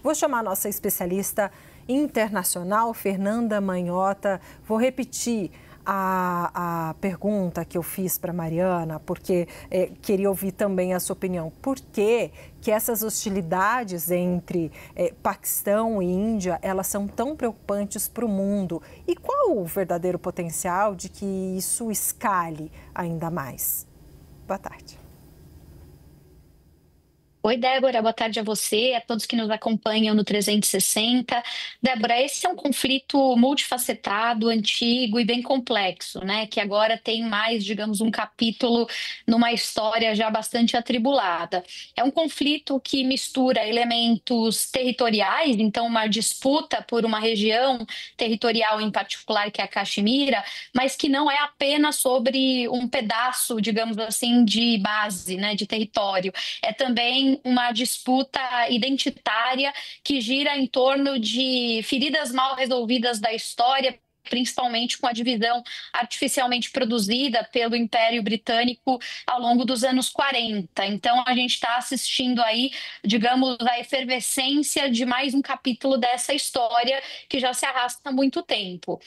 Vou chamar a nossa especialista internacional, Fernanda Manhota. Vou repetir a pergunta que eu fiz para Mariana, porque queria ouvir também a sua opinião. Por que essas hostilidades entre Paquistão e Índia, elas são tão preocupantes para o mundo? E qual o verdadeiro potencial de que isso escale ainda mais? Boa tarde. Oi, Débora, boa tarde a você, a todos que nos acompanham no 360. Débora, esse é um conflito multifacetado, antigo e bem complexo, né? Que agora tem mais, digamos, um capítulo numa história já bastante atribulada. É um conflito que mistura elementos territoriais, então uma disputa por uma região territorial em particular, que é a Caxemira, mas que não é apenas sobre um pedaço, digamos assim, de base, né, de território. É também uma disputa identitária que gira em torno de feridas mal resolvidas da história, principalmente com a divisão artificialmente produzida pelo Império Britânico ao longo dos anos 40. Então, a gente está assistindo aí, digamos, a efervescência de mais um capítulo dessa história que já se arrasta há muito tempo.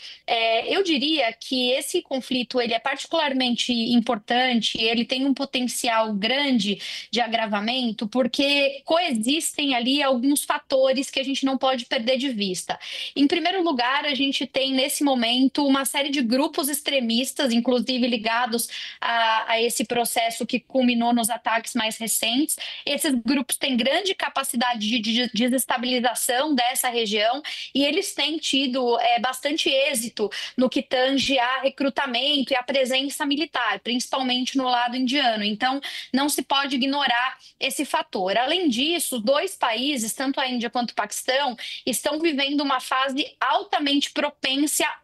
Eu diria que esse conflito ele é particularmente importante, ele tem um potencial grande de agravamento, porque coexistem ali alguns fatores que a gente não pode perder de vista. Em primeiro lugar, a gente tem nesse momento uma série de grupos extremistas, inclusive ligados a esse processo que culminou nos ataques mais recentes. Esses grupos têm grande capacidade de desestabilização dessa região e eles têm tido bastante êxito no que tange a recrutamento e a presença militar, principalmente no lado indiano. Então, não se pode ignorar esse fator. Além disso, dois países, tanto a Índia quanto o Paquistão, estão vivendo uma fase altamente propensa,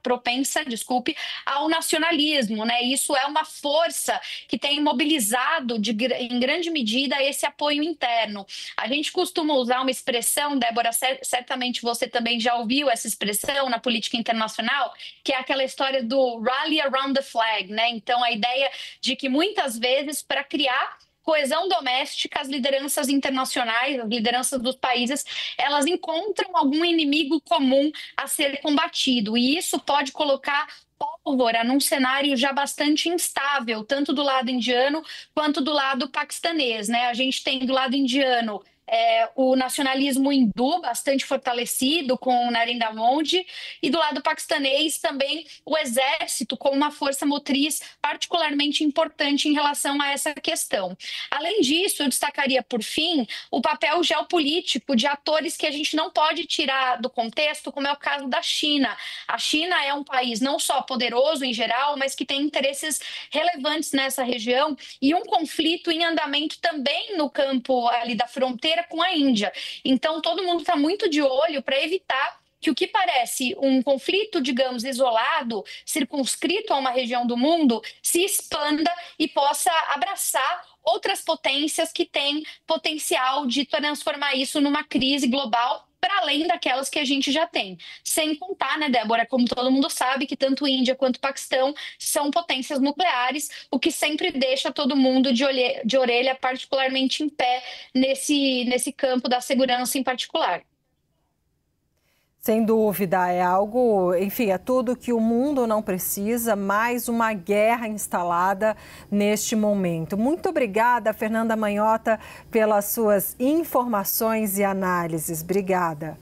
ao nacionalismo, né? Isso é uma força que tem mobilizado em grande medida esse apoio interno. A gente costuma usar uma expressão, Débora, certamente você também já ouviu essa expressão na política internacional, que é aquela história do rally around the flag, né? Então, a ideia de que muitas vezes para criar coesão doméstica, as lideranças internacionais, as lideranças dos países, elas encontram algum inimigo comum a ser combatido. E isso pode colocar pólvora num cenário já bastante instável, tanto do lado indiano quanto do lado paquistanês, né? A gente tem do lado indiano o nacionalismo hindu bastante fortalecido com Narendra Modi e do lado paquistanês também o exército como uma força motriz particularmente importante em relação a essa questão. Além disso, eu destacaria por fim o papel geopolítico de atores que a gente não pode tirar do contexto, como é o caso da China. A China é um país não só poderoso em geral, mas que tem interesses relevantes nessa região e um conflito em andamento também no campo ali da fronteira com a Índia. Então, todo mundo está muito de olho para evitar que o que parece um conflito, digamos, isolado, circunscrito a uma região do mundo, se expanda e possa abraçar outras potências que têm potencial de transformar isso numa crise global para além daquelas que a gente já tem. Sem contar, né, Débora, como todo mundo sabe, que tanto Índia quanto Paquistão são potências nucleares, o que sempre deixa todo mundo de orelha particularmente em pé nesse campo da segurança em particular. Sem dúvida, é algo, enfim, é tudo que o mundo não precisa, mais uma guerra instalada neste momento. Muito obrigada, Fernanda Manhota, pelas suas informações e análises. Obrigada.